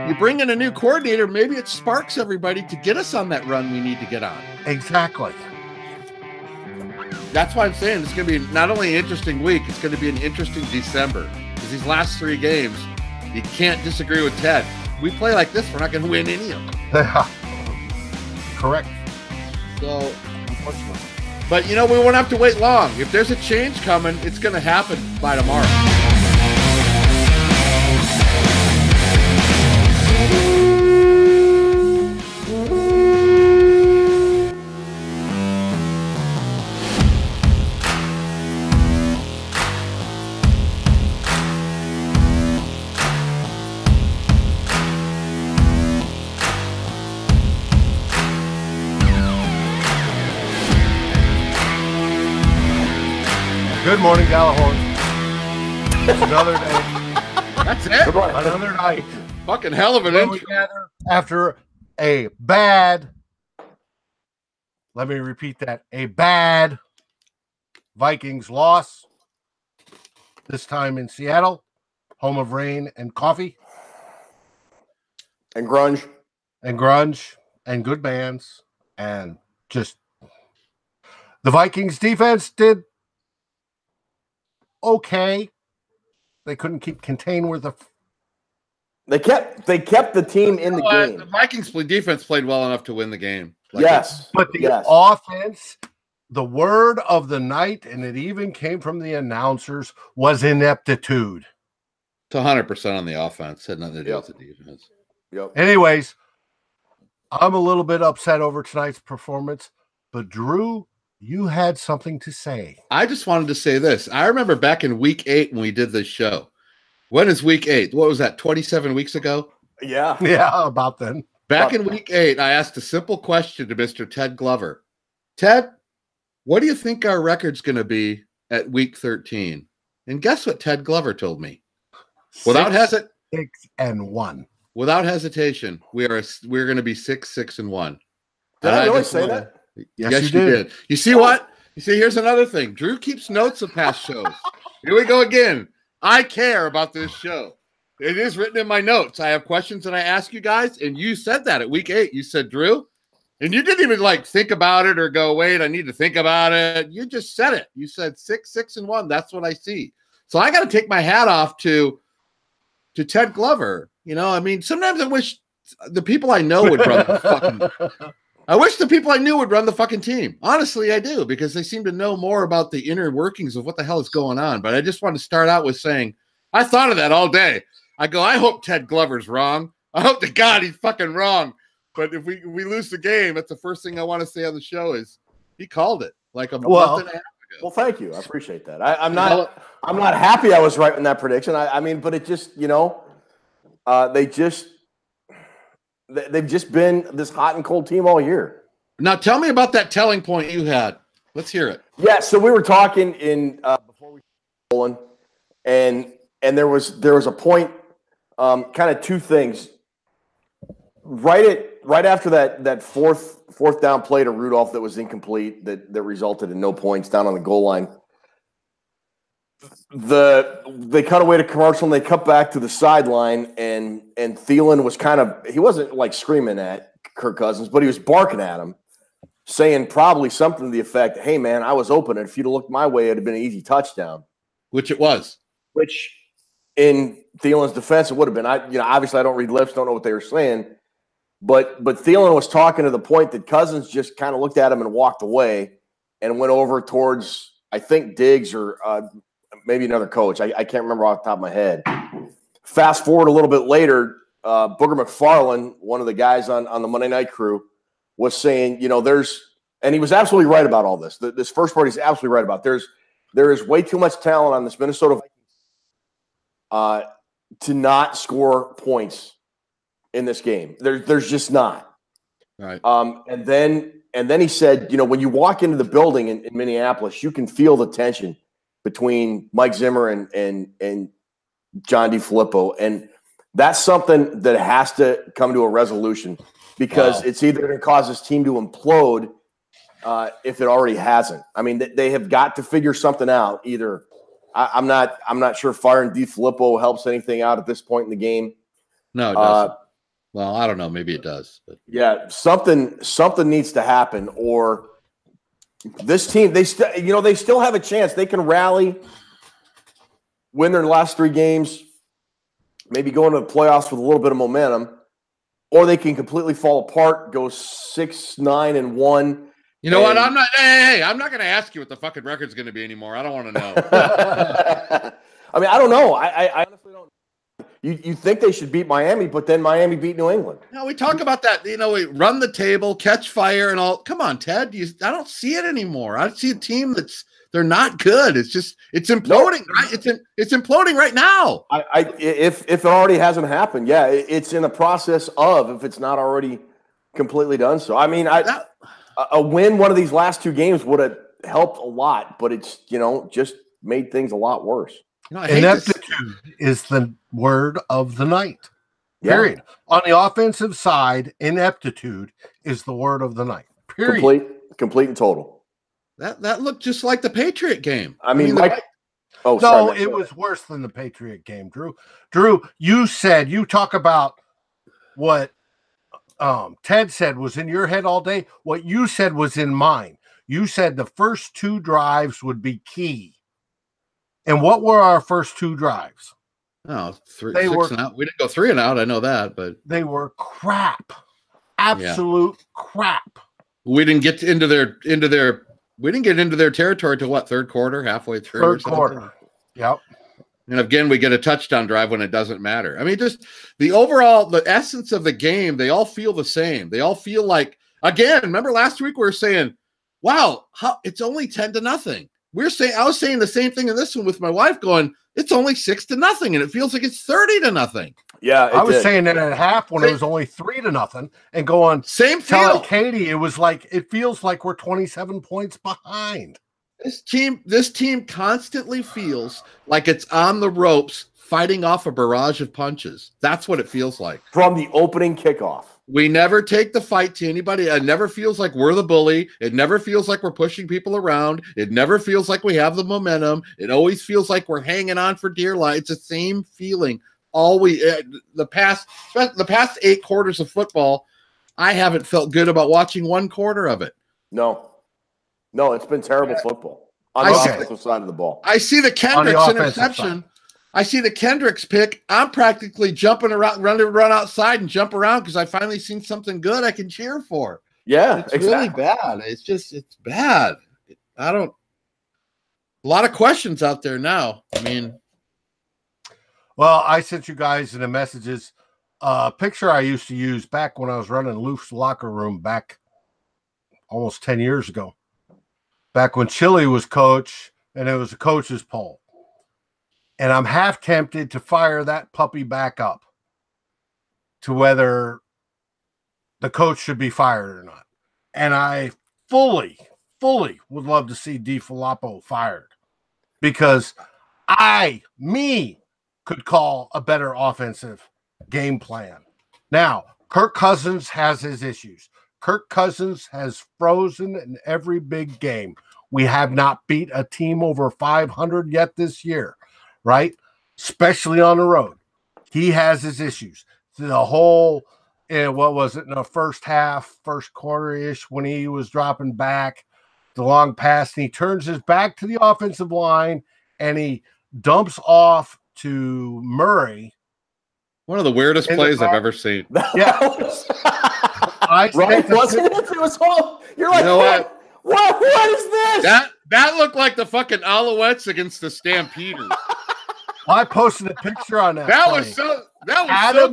You bring in a new coordinator, maybe it sparks everybody to get us on that run we need to get on. Exactly. That's why I'm saying it's going to be not only an interesting week, it's going to be an interesting December. Because these last 3 games, you can't disagree with Ted. We play like this, we're not going to win any of them. Correct. So, unfortunately. But, we won't have to wait long. If there's a change coming, it's going to happen by tomorrow. Good morning, Gjallarhorn. It's another day. That's it? Another night. Fucking hell of an intro. After a bad, let me repeat that, a bad Vikings loss, this time in Seattle, home of rain and coffee. And grunge. And good bands. And just the Vikings defense did okay. They couldn't contain where they kept the team in the game. The Vikings defense played well enough to win the game. Yes. But the offense, the word of the night, and it even came from the announcers, was ineptitude. It's 100% on the offense. Had nothing to do with the defense. Yep. Anyways, I'm a little bit upset over tonight's performance, but Drew, you had something to say. I just wanted to say this. I remember back in week 8 when we did this show. When is week 8? What was that, 27 weeks ago? Yeah. Yeah, about then. Back in week 8, I asked a simple question to Mr. Ted Glover. Ted, what do you think our record's going to be at week 13? And guess what Ted Glover told me? Without 6-1. Without hesitation, we're going to be 6-6-1. Did I really say that? Yes, you did. You see what? You see, here's another thing. Drew keeps notes of past shows. Here we go again. I care about this show. It is written in my notes. I have questions that I ask you guys, and you said that at week 8. You said, Drew, and you didn't even think about it or go, wait, I need to think about it. You just said it. You said 6-6-1. That's what I see. So I got to take my hat off to Ted Glover. Sometimes I wish the people I know would run the fucking. I wish the people I knew would run the fucking team. Honestly, I do, because they seem to know more about the inner workings of what the hell is going on. But I just want to start out with saying, I thought of that all day. I go, I hope Ted Glover's wrong. I hope to God he's fucking wrong. But if we lose the game, that's the first thing I want to say on the show is he called it like a month and a half ago. Well, thank you. I appreciate that. I'm not happy I was right in that prediction. But it just, they've just been this hot and cold team all year. Now, tell me about that telling point you had. Let's hear it. Yeah, so we were talking before we started rolling, and there was a point, kind of two things. Right after that fourth down play to Rudolph that was incomplete that resulted in no points down on the goal line. They cut away to commercial and they cut back to the sideline and Thielen was he wasn't screaming at Kirk Cousins, but he was barking at him, saying probably something to the effect, hey man, I was open, and if you'd have looked my way, it'd have been an easy touchdown. Which it was. Which in Thielen's defense, it would have been. Obviously I don't read lips, don't know what they were saying, but Thielen was talking to the point that Cousins just kind of looked at him and walked away and went over towards, I think, Diggs or maybe another coach. I can't remember off the top of my head. Fast forward a little bit later, Booger McFarland, one of the guys on the Monday Night Crew, was saying, and he was absolutely right about all this. This first part he's absolutely right about. There is way too much talent on this Minnesota Vikings to not score points in this game. There's just not. Right. And then he said, when you walk into the building in Minneapolis, you can feel the tension between Mike Zimmer and John DeFilippo. And that's something that has to come to a resolution, because it's either going to cause this team to implode if it already hasn't. I mean, they have got to figure something out. Either I'm not sure firing DeFilippo helps anything out at this point in the game. No, it doesn't. Well, I don't know. Maybe it does. But. Yeah, something needs to happen, or this team they still have a chance. They can rally, win their last 3 games, maybe go into the playoffs with a little bit of momentum, or they can completely fall apart, go 6-9-1. You know what? I'm not. Hey, I'm not going to ask you what the fucking record's going to be anymore. I don't want to know. I mean, I don't know. I honestly don't. You think they should beat Miami, but then Miami beat New England. No, we talk about that. We run the table, catch fire, and all. Come on, Ted. I don't see it anymore. I see a team they're not good. It's imploding. Right? It's imploding right now. If it already hasn't happened, yeah, it's in the process of. If it's not already completely done so. I mean, a win one of these last 2 games would have helped a lot, but it's just made things a lot worse. Ineptitude is the word of the night. Period. On the offensive side, ineptitude is the word of the night. Period. Complete and total. That looked just like the Patriot game. I mean, it was worse than the Patriot game, Drew. Drew, you talk about what Ted said was in your head all day. What you said was in mine. You said the first 2 drives would be key. And what were our first 2 drives? Oh, 6 and out. We didn't go 3 and out. I know that, but they were crap. Absolute crap. We didn't get into their territory till what, 3rd quarter, halfway through. 3rd quarter. Yep. And again, we get a touchdown drive when it doesn't matter. I mean, just the essence of the game, they all feel the same. They all feel like, again, remember last week we were saying, wow, it's only 10-0. I was saying the same thing in this one with my wife, going, it's only 6-0, and it feels like it's 30-0. Yeah, I was saying that at half when it was only 3-0, and going same telling Katie it feels like we're 27 points behind. This team constantly feels like it's on the ropes, fighting off a barrage of punches. That's what it feels like from the opening kickoff. We never take the fight to anybody. It never feels like we're the bully. It never feels like we're pushing people around. It never feels like we have the momentum. It always feels like we're hanging on for dear life. It's the same feeling. The past 8 quarters of football, I haven't felt good about watching 1 quarter of it. No, it's been terrible football on the offensive side of the ball. I see the Kendricks interception. I see the Kendricks pick. I'm practically jumping around, run outside and jump around because I finally seen something good I can cheer for. Yeah, it's really bad. It's bad. A lot of questions out there now. I mean, well, I sent you guys in the messages a picture I used to use back when I was running Loof's locker room back almost 10 years ago. Back when Chili was coach and it was a coach's poll. And I'm half tempted to fire that puppy back up to whether the coach should be fired or not. And I fully would love to see DeFilippo fired because could call a better offensive game plan. Now, Kirk Cousins has his issues. Kirk Cousins has frozen in every big game. We have not beat a team over 500 yet this year. Right? Especially on the road. He has his issues. The whole, what was it in the first quarter-ish when he was dropping back, the long pass, and he turns his back to the offensive line and he dumps off to Murray. One of the weirdest plays I've ever seen. Yeah. Wasn't it? It was all, you're like, you know what is this? That looked like the fucking Alouettes against the Stampeders. I posted a picture on that. That was so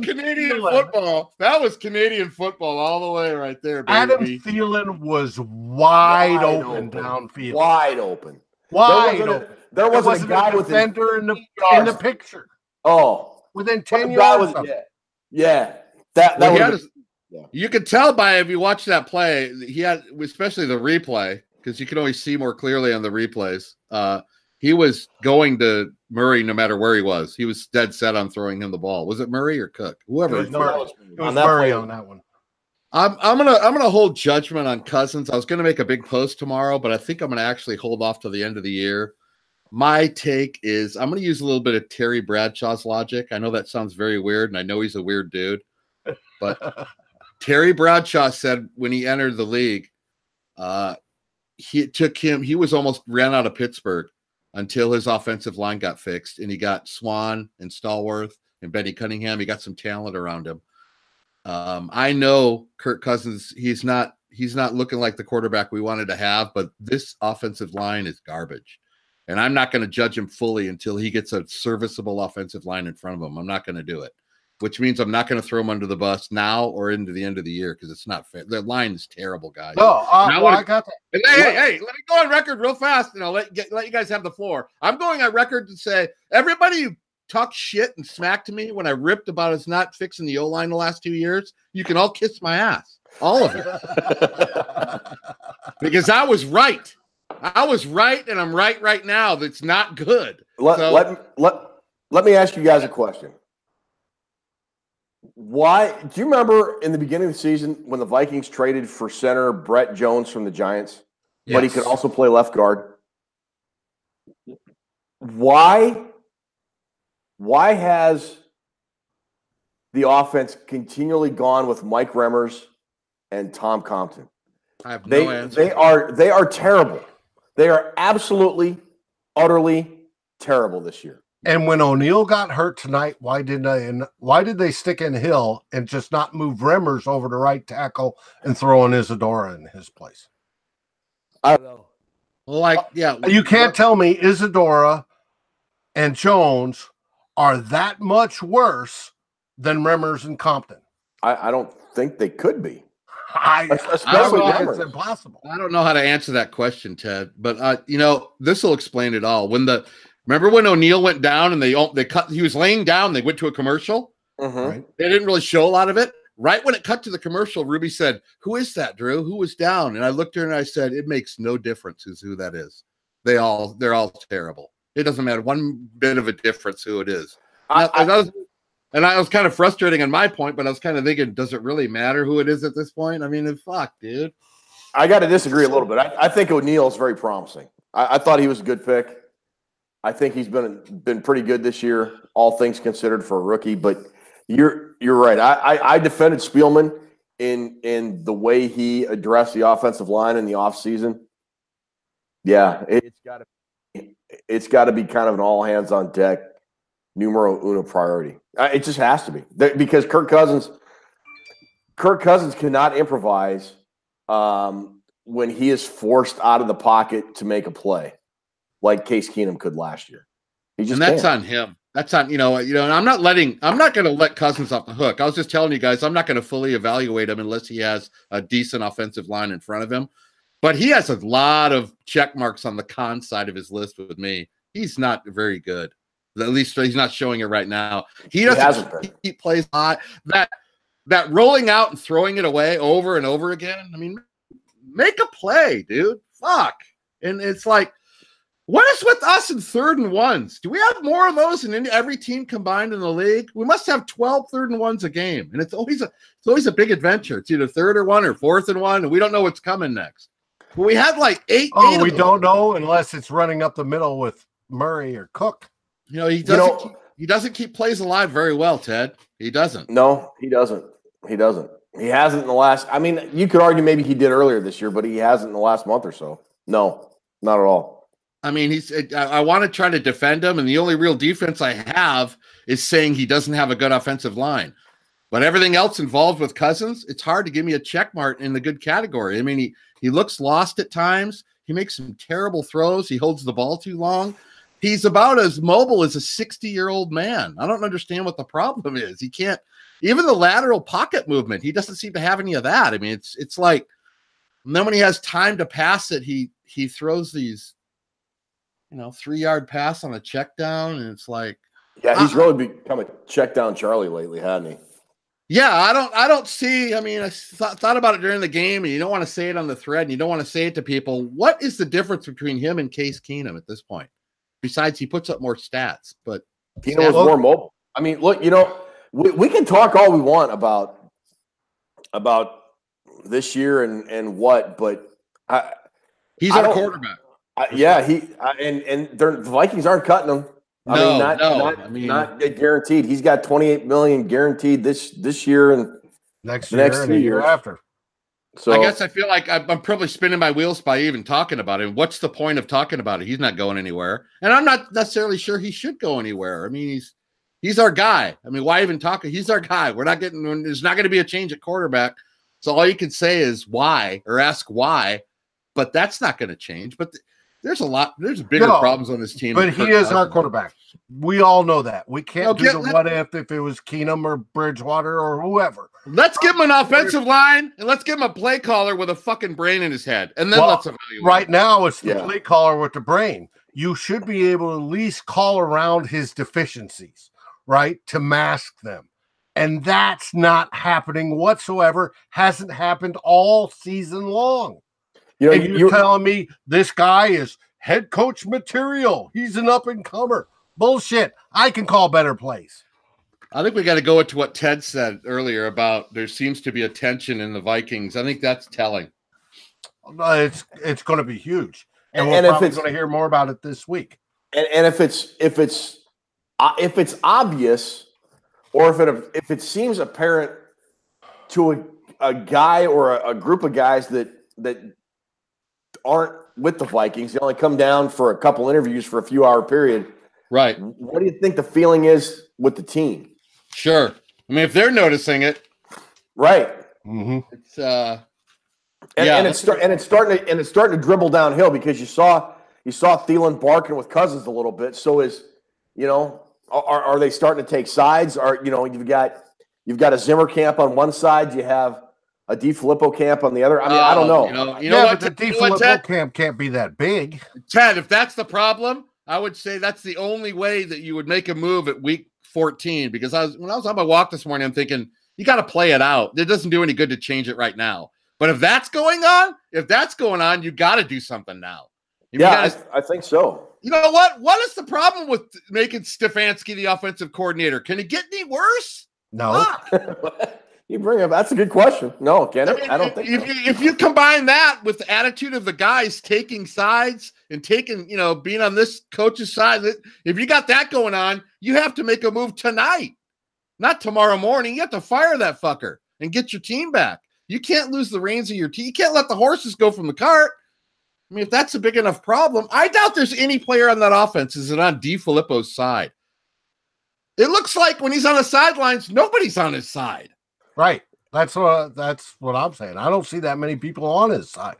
Canadian football. That was Canadian football all the way right there, baby. Adam Thielen was wide open downfield. Wide open. There wasn't a guy with a defender in the picture. Oh. Within 10 yards. Yeah. You could tell by if you watch that play, he had, especially the replay, because you can always see more clearly on the replays. He was going to Murray no matter where he was. He was dead set on throwing him the ball. Was it Murray or Cook? Whoever. It was Murray on that one. I'm gonna hold judgment on Cousins. I was gonna make a big post tomorrow, but I think I'm gonna actually hold off to the end of the year. My take is I'm gonna use a little bit of Terry Bradshaw's logic. I know that sounds very weird, and I know he's a weird dude. But Terry Bradshaw said when he entered the league, he was almost ran out of Pittsburgh until his offensive line got fixed, and he got Swan and Stallworth and Benny Cunningham. He got some talent around him. I know Kirk Cousins, he's not looking like the quarterback we wanted to have, but this offensive line is garbage. And I'm not going to judge him fully until he gets a serviceable offensive line in front of him. I'm not going to do it, which means I'm not going to throw him under the bus now or into the end of the year because it's not fair. The line is terrible, guys. No, I got that. Hey, let me go on record real fast, and I'll let you guys have the floor. I'm going on record to say everybody who talked shit and smacked me when I ripped about us not fixing the O-line the last 2 years, you can all kiss my ass. All of it. Because I was right. I was right, and I'm right now. That's not good. Let me ask you guys a question. Why do you remember in the beginning of the season when the Vikings traded for center Brett Jones from the Giants, but he could also play left guard? Why has the offense continually gone with Mike Remmers and Tom Compton? I have no answer. They are terrible. They are absolutely, utterly terrible this year. And when O'Neal got hurt tonight, why did they stick in Hill and just not move Remmers over to right tackle and throw in Isadora in his place? I don't know. You can't tell me Isadora and Jones are that much worse than Remmers and Compton. I don't think they could be. It's impossible. I don't know how to answer that question, Ted, but this will explain it all. Remember when O'Neal went down and they cut, he was laying down, they went to a commercial. Right? They didn't really show a lot of it. Right when it cut to the commercial, Ruby said, "Who is that, Drew? Who was down?" And I looked at her and I said, "It makes no difference who that is. They're all terrible. It doesn't matter one bit of a difference who it is." I was kind of frustrating on my point, but I was kind of thinking, does it really matter who it is at this point? I mean, fuck, dude. I got to disagree a little bit. I think O'Neal is very promising. I thought he was a good pick. I think he's been pretty good this year, all things considered for a rookie. But you're right. I defended Spielman in the way he addressed the offensive line in the offseason. Yeah, it's got to be kind of an all hands on deck, numero uno priority. It just has to be because Kirk Cousins cannot improvise when he is forced out of the pocket to make a play like Case Keenum could last year. And that's on him. That's on, and I'm not going to let Cousins off the hook. I was just telling you guys, I'm not going to fully evaluate him unless he has a decent offensive line in front of him. But he has a lot of check marks on the con side of his list with me. He's not very good. At least he's not showing it right now. He plays a lot. That rolling out and throwing it away over and over again. I mean, make a play, dude. Fuck. And it's like, what is with us in 3rd and 1s? Do we have more of those in every team combined in the league? We must have 12 3rd and 1s a game, and it's always a big adventure. It's either 3rd or 1 or 4th and 1, and we don't know what's coming next. But we had like eight. We don't know unless it's running up the middle with Murray or Cook. He doesn't keep plays alive very well, Ted. He doesn't. No, he doesn't. He hasn't in the last. I mean, you could argue maybe he did earlier this year, but he hasn't in the last month or so. No, not at all. I mean, I want to try to defend him, and the only real defense I have is saying he doesn't have a good offensive line. But everything else involved with Cousins, it's hard to give me a check mark in the good category. I mean, he looks lost at times. He makes some terrible throws. He holds the ball too long. He's about as mobile as a 60-year-old man. I don't understand what the problem is. He can't even the lateral pocket movement. He doesn't seem to have any of that. I mean, it's like, and then when he has time to pass it, he throws these 3-yard pass on a check down, and it's like, yeah, he's really become a check down Charlie lately, hasn't he? Yeah, I don't see. I mean, I thought about it during the game, and you don't want to say it on the thread, and you don't want to say it to people. What is the difference between him and Case Keenum at this point? Besides, he puts up more stats, but Keenum was more mobile. I mean, look, we can talk all we want about this year and what, but he's our quarterback. The Vikings aren't cutting him. Not guaranteed. He's got $28 million guaranteed this year, and next year and the year after. So I guess I feel like I'm probably spinning my wheels by even talking about it. What's the point of talking about it? He's not going anywhere, and I'm not necessarily sure he should go anywhere. I mean, he's our guy. I mean, why even talk? He's our guy. We're not getting. There's not going to be a change at quarterback. So all you can say is why or ask why, but that's not going to change. But there's bigger problems on this team. But he is our quarterback. We all know that. We can't do the what if it was Keenum or Bridgewater or whoever. Let's give him an offensive line and let's give him a play caller with a fucking brain in his head. And then let's evaluate. Right now, it's the play caller with the brain. You should be able to at least call around his deficiencies, right, to mask them. And that's not happening whatsoever. Hasn't happened all season long. You know, and you're telling me this guy is head coach material. He's an up-and-comer. Bullshit. I can call better plays. I think we got to go into what Ted said earlier about there seems to be a tension in the Vikings. I think that's telling. It's going to be huge. And we're probably going to hear more about it this week. And if it's obvious, or if it seems apparent to a guy or a group of guys that aren't with the Vikings, they only come down for a couple interviews for a few-hour period. Right. What do you think the feeling is with the team? Sure. I mean, if they're noticing it, right? Mm-hmm. It's it's starting to dribble downhill because you saw Thielen barking with Cousins a little bit. So are they starting to take sides? You've got a Zimmer camp on one side, you have a DeFilippo camp on the other. I mean, I don't know. You know what? The DeFilippo camp can't be that big. Ted, if that's the problem, I would say that's the only way that you would make a move at week 14. Because when I was on my walk this morning, I'm thinking you got to play it out. It doesn't do any good to change it right now. But if that's going on, you got to do something now. I think so. You know what? What is the problem with making Stefanski the offensive coordinator? Can it get any worse? No. You bring up that's a good question. No, can it? I don't think so. If you combine that with the attitude of the guys taking sides and being on this coach's side, if you got that going on, you have to make a move tonight, not tomorrow morning. You have to fire that fucker and get your team back. You can't lose the reins of your team. You can't let the horses go from the cart. I mean, if that's a big enough problem, I doubt there's any player on that offense is on DeFilippo's side. It looks like when he's on the sidelines, nobody's on his side. Right. That's what I'm saying. I don't see that many people on his side.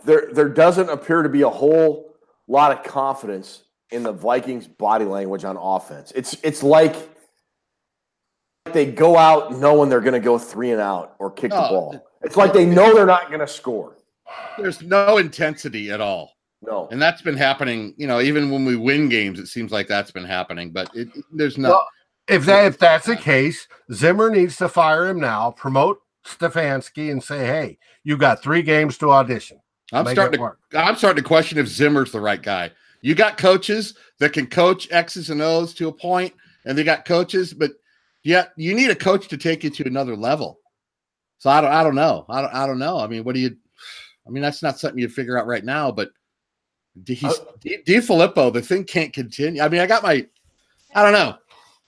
There doesn't appear to be a whole lot of confidence in the Vikings' body language on offense. It's like they go out knowing they're going to go 3 and out or kick the ball. It's like they know they're not going to score. There's no intensity at all. No. And that's been happening, even when we win games, it seems like that's been happening. But there's no. Well, if that's the case, Zimmer needs to fire him now, promote Stefanski, and say, hey, you got 3 games to audition. I'm starting to question if Zimmer's the right guy. You got coaches that can coach X's and O's to a point, and they got coaches, but yeah, you need a coach to take you to another level. So I don't know. I don't know. I mean, that's not something you figure out right now, but DeFilippo, the thing can't continue. I mean, I don't know.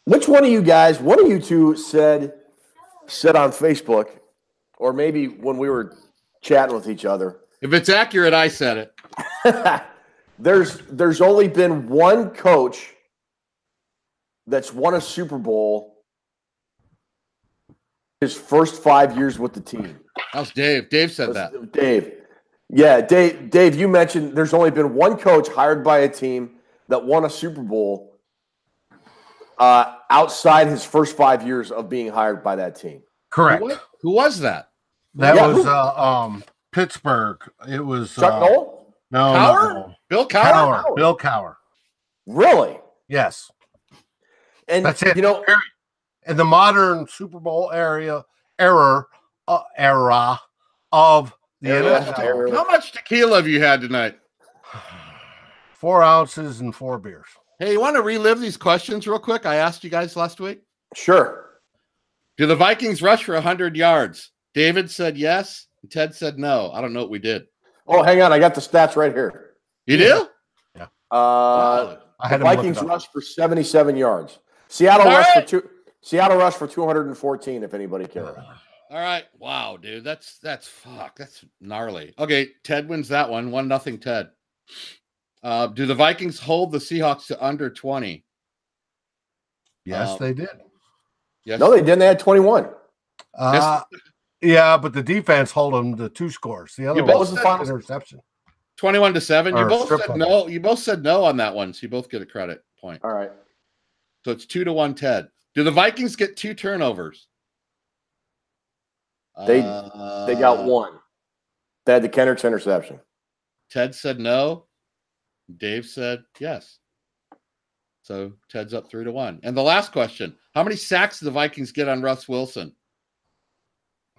Which one of you two said on Facebook, or maybe when we were chatting with each other? If it's accurate, I said it. There's only been one coach that's won a Super Bowl his first 5 years with the team. That was Dave. Dave said that. Dave. Yeah, Dave, you mentioned there's only been one coach hired by a team that won a Super Bowl outside his first 5 years of being hired by that team. Correct. Who was that? That was Pittsburgh. It was Chuck Noll? No, Cowher? no. Bill Cowher? Bill Cowher. Really? Yes. And that's it. In the modern Super Bowl era of the NFL. How much tequila have you had tonight? 4 ounces and 4 beers. Hey, you want to relive these questions real quick? I asked you guys last week. Sure. Do the Vikings rush for 100 yards? David said yes. And Ted said no. I don't know what we did. Oh, hang on. I got the stats right here. You do? Yeah. The Vikings rushed for 77 yards. Seattle rushed for 214, if anybody cares. All right. Wow, dude. That's fuck. That's gnarly. Okay, Ted wins that one. 1-0 Ted. Do the Vikings hold the Seahawks to under 20? Yes, they did. Yes. No, they didn't. They had 21. Yeah, but the defense hold them to 2 scores. The other one was the final interception. 21-7. You Or both strip said on no. You both said no on that one, so you both get a credit point. All right. So it's 2-1 Ted. Do the Vikings get 2 turnovers? They got 1. They had the Kendricks interception. Ted said no. Dave said yes. So Ted's up 3-1. And the last question: how many sacks do the Vikings get on Russ Wilson?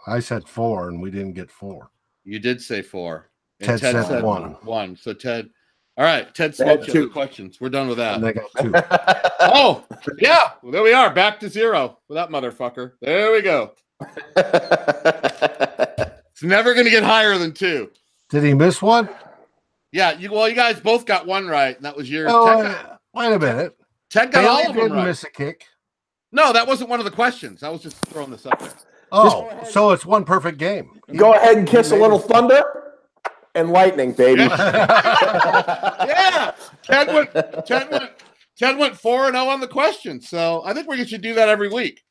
I said 4, and we didn't get 4. You did say 4. And Ted said 1. 1. So Ted. All right, Ted smoked you 2 questions. We're done with that. And they got 2. Oh, yeah. Well, there we are. Back to 0 with that motherfucker. There we go. It's never going to get higher than 2. Did he miss one? Yeah. You guys both got 1 right, and that was yours. Oh, wait a minute. Ted got all of them didn't right. miss a kick. No, that wasn't one of the questions. I was just throwing this up there. Oh, so it's one perfect game. Go ahead and kiss a little thunder and lightning, baby. Yeah. Ted went 4-0 on the questions. So I think we should do that every week.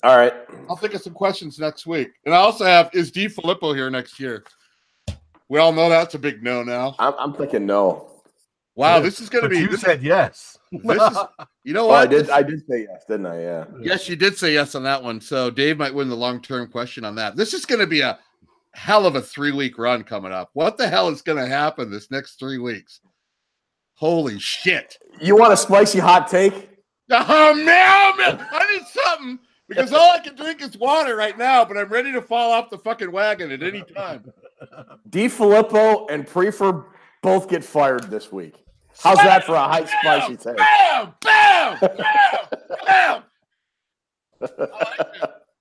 All right. I'll think of some questions next week. And I also have, is DeFilippo here next year? We all know that's a big no now. I'm thinking no. Wow, this is going to be. You said yes. This is, you know what? I did say yes, didn't I? Yeah. Yes, you did say yes on that one. So Dave might win the long-term question on that. This is going to be a hell of a 3-week run coming up. What the hell is going to happen this next 3 weeks? Holy shit. You want a spicy hot take? Oh, man. I need something because all I can drink is water right now, but I'm ready to fall off the fucking wagon at any time. DeFilippo and Prefer both get fired this week. How's that for a high spicy take? Bam! Bam! Bam! Bam! I like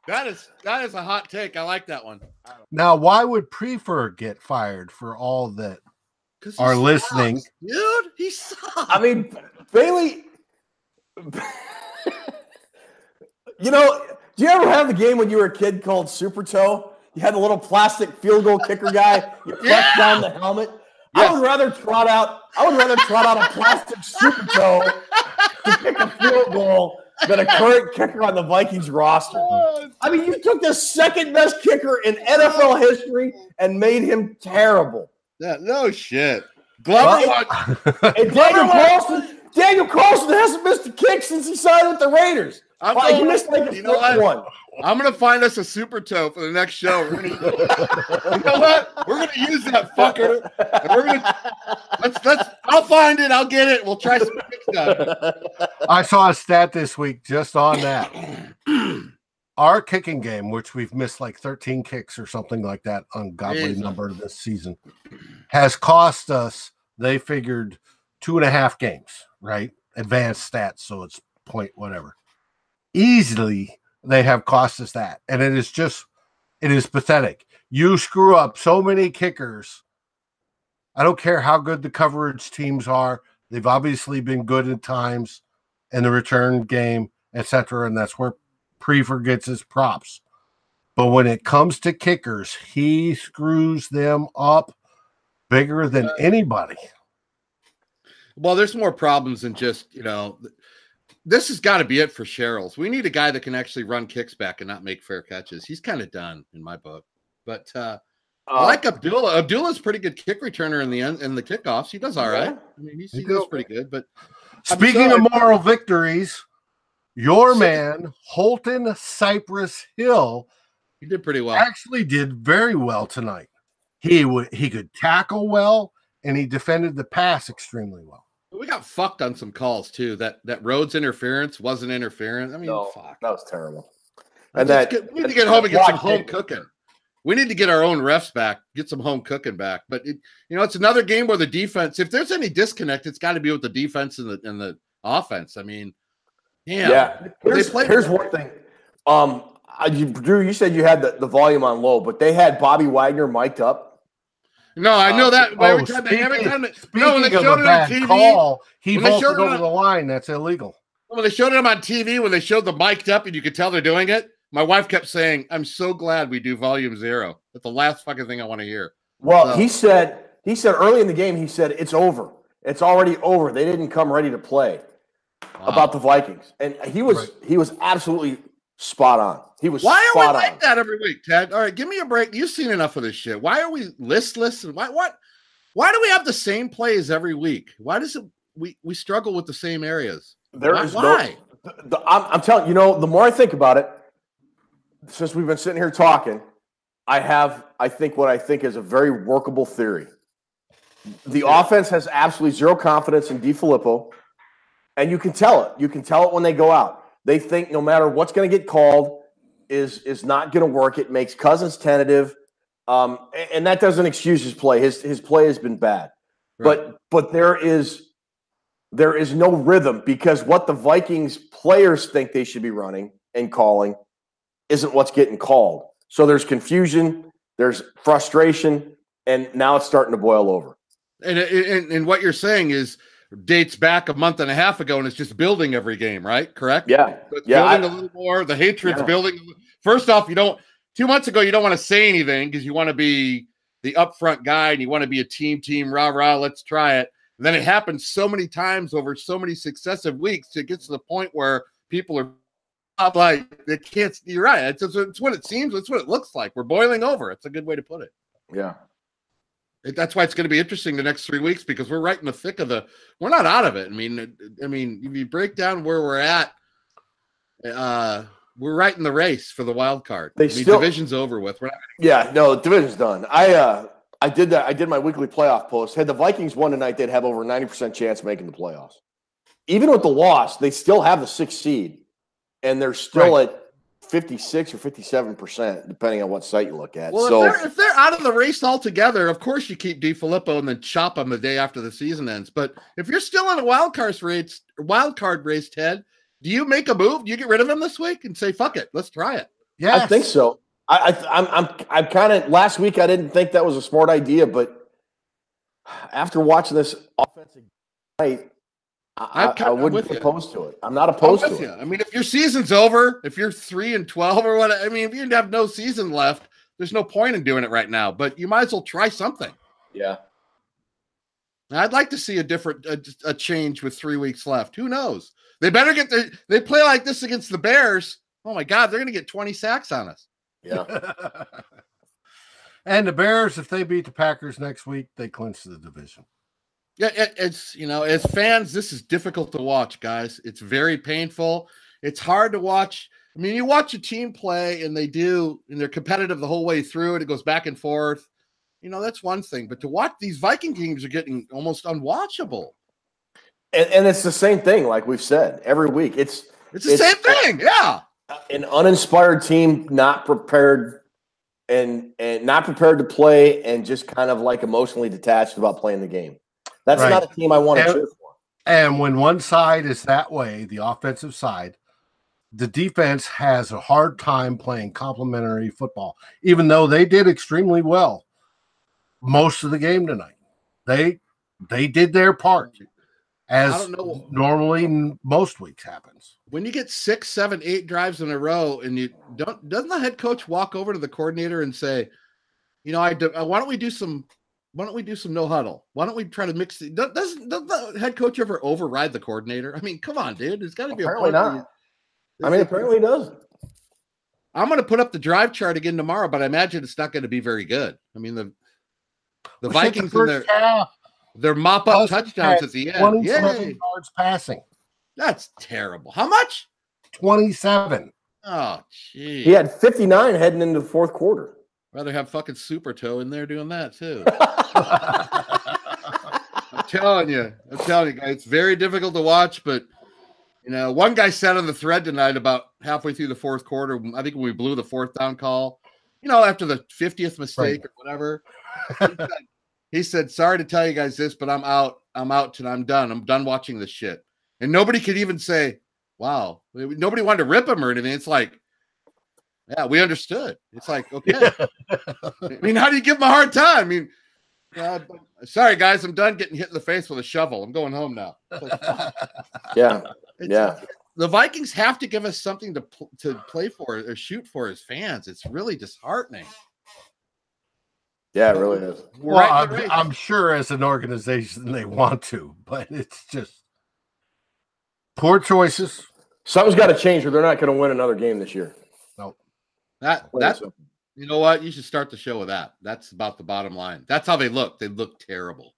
that. That is a hot take. I like that one. Now, why would Prefer get fired for all that are listening? Dude, he sucks. I mean, Bailey, you know, do you ever have the game when you were a kid called Super Toe? You had the little plastic field goal kicker guy. You press down the helmet. Yes. I would rather trot out a plastic Super Toe to kick a field goal than a current kicker on the Vikings roster. I mean, you took the second best kicker in NFL history and made him terrible. Yeah, no shit. Glover and Daniel Carlson hasn't missed a kick since he signed with the Raiders. He missed like a one. I'm going to find us a Super Toe for the next show. You know what? We're going to use that fucker. And we're going to I'll find it. I'll get it. We'll try some kicks done. I saw a stat this week just on that. Our kicking game, which we've missed like 13 kicks or something like that, ungodly number this season, has cost us, they figured, 2.5 games, right? Advanced stats, so it's point whatever. Easily, they have cost us that. And it is pathetic. You screw up so many kickers. I don't care how good the coverage teams are. They've obviously been good at times in the return game, etc. And that's where Prefer gets his props. But when it comes to kickers, he screws them up bigger than anybody. Well, there's more problems than just, this has got to be it for Sherrills. We need a guy that can actually run kicks back and not make fair catches. He's kind of done in my book. But I like Abdullah. Abdullah's a pretty good kick returner in the kickoffs. He does all right. I mean, he does pretty good. But speaking of moral victories, your man, Holton Cypress Hill, he did pretty well. Actually did very well tonight. He could tackle well, and he defended the pass extremely well. We got fucked on some calls too. That Rhodes interference wasn't interference. I mean, fuck. That was terrible. And we need to get home and get some home cooking. We need to get our own refs back, get some home cooking back. But it's another game where the defense, if there's any disconnect, it's got to be with the defense and the offense. I mean, yeah. Here's one thing. Drew, you said you had the volume on low, but they had Bobby Wagner mic'd up. No, I know that. Every time when they showed it on TV, he vaulted over the line. That's illegal. When they showed it on TV, when they showed the mic'd up, and you could tell they're doing it, My wife kept saying, "I'm so glad we do volume 0." That's the last fucking thing I want to hear. Well, so, he said early in the game, he said, "It's over. It's already over. They didn't come ready to play." Wow. About the Vikings. And he was absolutely spot on. He was Why spot are we like that every week, Ted? All right, give me a break. You've seen enough of this shit. Why are we listless? And why do we have the same plays every week? Why does we struggle with the same areas? Why? I'm telling you, the more I think about it, since we've been sitting here talking, I think what I think is a very workable theory. The offense has absolutely zero confidence in DeFilippo, and you can tell it. You can tell it when they go out. They think no matter what's going to get called is not going to work. It makes Cousins tentative, and that doesn't excuse his play. His play has been bad, right. But there is no rhythm because what the Vikings players think they should be running and calling isn't what's getting called. So there's confusion, there's frustration, and now it's starting to boil over. And what you're saying is dates back a month and a half ago, and it's just building every game, right? Correct? Yeah. It's building a little more. The hatred's building. First off, 2 months ago, you don't want to say anything because you want to be the upfront guy and you want to be a team, rah, let's try it. And then it happens so many times over so many successive weeks, it gets to the point where people are like, they can't. You're right. It's what it seems. It's what it looks like. We're boiling over. It's a good way to put it. Yeah. That's why it's going to be interesting the next 3 weeks because we're right in the thick of we're not out of it. I mean, if you break down where we're at, we're right in the race for the wild card. Division's over with. Division's done. I did that. I did my weekly playoff post. Had the Vikings won tonight, they'd have over 90% chance of making the playoffs. Even with the loss, they still have the 6th seed, and they're still at 56 or 57%, depending on what site you look at. Well, so if they're out of the race altogether, of course you keep DeFilippo and then chop them the day after the season ends. But if you're still in a wild card race, Ted, do you make a move? Do you get rid of him this week and say, "Fuck it, let's try it"? Yeah, I think so. I'm kind of last week. I didn't think that was a smart idea, but after watching this offensive night, I wouldn't be opposed to it. I'm not opposed to it. I mean, if your season's over, if you're 3-12 or what, I mean, if you have no season left, there's no point in doing it right now. But you might as well try something. Yeah. I'd like to see a change with 3 weeks left. Who knows? They better they play like this against the Bears. Oh my God, they're going to get 20 sacks on us. Yeah. And the Bears, if they beat the Packers next week, they clinch the division. Yeah, it's as fans, this is difficult to watch, guys. It's very painful. It's hard to watch. I mean, you watch a team play and they're competitive the whole way through it. It goes back and forth. That's one thing. But to watch these Viking teams are getting almost unwatchable. And it's the same thing, like we've said every week. It's the same thing, yeah. An uninspired team, not prepared and not prepared to play, and just kind of like emotionally detached about playing the game. That's not a team I want to cheer for. And when one side is that way, the offensive side, the defense has a hard time playing complementary football, even though they did extremely well most of the game tonight. They did their part, as normally most weeks happens. When you get 6, 7, 8 drives in a row, and doesn't the head coach walk over to the coordinator and say, why don't we do some no huddle? Why don't we try to mix it? Doesn't the head coach ever override the coordinator? I mean, come on, dude. There's got to be apparently not. Apparently it does. I'm going to put up the drive chart again tomorrow, but I imagine it's not going to be very good. I mean, the Vikings in their mop up touchdowns at the end. 27 yards passing. That's terrible. How much? 27. Oh, gee. He had 59 heading into the fourth quarter. Rather have fucking Super Toe in there doing that too. I'm telling you, guys, it's very difficult to watch. But one guy said on the thread tonight about halfway through the fourth quarter, I think when we blew the 4th down call, after the 50th mistake or whatever, he said, "Sorry to tell you guys this, but I'm out. I'm done. I'm done watching this shit." And nobody could even say, "Wow." Nobody wanted to rip him or anything. It's like, yeah, we understood. It's like, okay. I mean, how do you give him a hard time? I mean, sorry, guys, I'm done getting hit in the face with a shovel. I'm going home now. Like, yeah. the Vikings have to give us something to play for or shoot for as fans. It's really disheartening. Yeah, it really is. Well, I'm sure as an organization they want to, but it's just poor choices. Something's got to change or they're not going to win another game this year. No. That you know what? You should start the show with that. That's about the bottom line. That's how they look. They look terrible.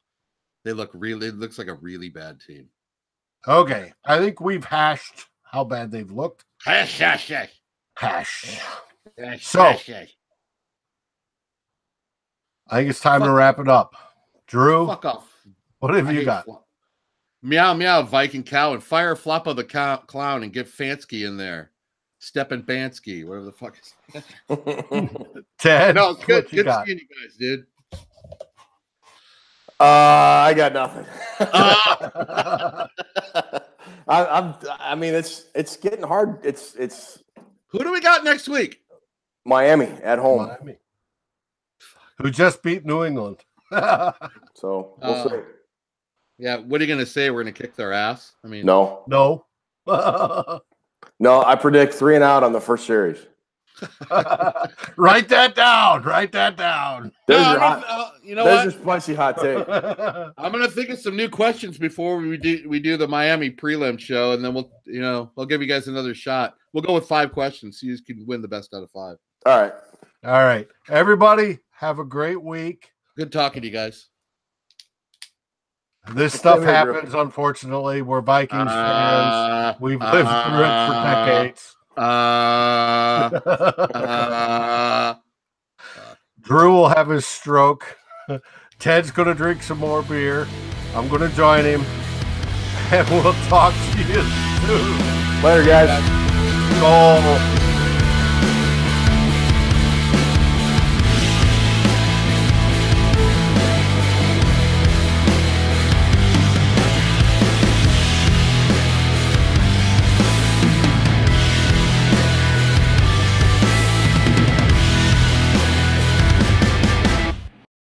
It looks like a really bad team. Okay. I think we've hashed how bad they've looked. Hash. So I think it's time to wrap it up. Drew, fuck off. What have you got? Meow, meow, Viking cow, and fire Floppa the clown and get Fansky in there. Stepan Bansky, whatever the fuck is that? Ted, no, it's good seeing you guys, dude. I got nothing. I mean, it's getting hard. It's who do we got next week? Miami at home. Miami. Who just beat New England. So we'll see. Yeah, what are you gonna say? We're gonna kick their ass? I mean, no. No, I predict 3-and-out on the first series. Write that down. Write that down. You know what? There's your spicy hot take. I'm gonna think of some new questions before we do the Miami prelim show, and then we'll give you guys another shot. We'll go with 5 questions, so you can win the best out of 5. All right. Everybody, have a great week. Good talking to you guys. This stuff happens, unfortunately. We're Vikings fans. We've lived through it for decades. Drew will have his stroke. Ted's going to drink some more beer. I'm going to join him. And we'll talk to you soon. Later, guys. Go.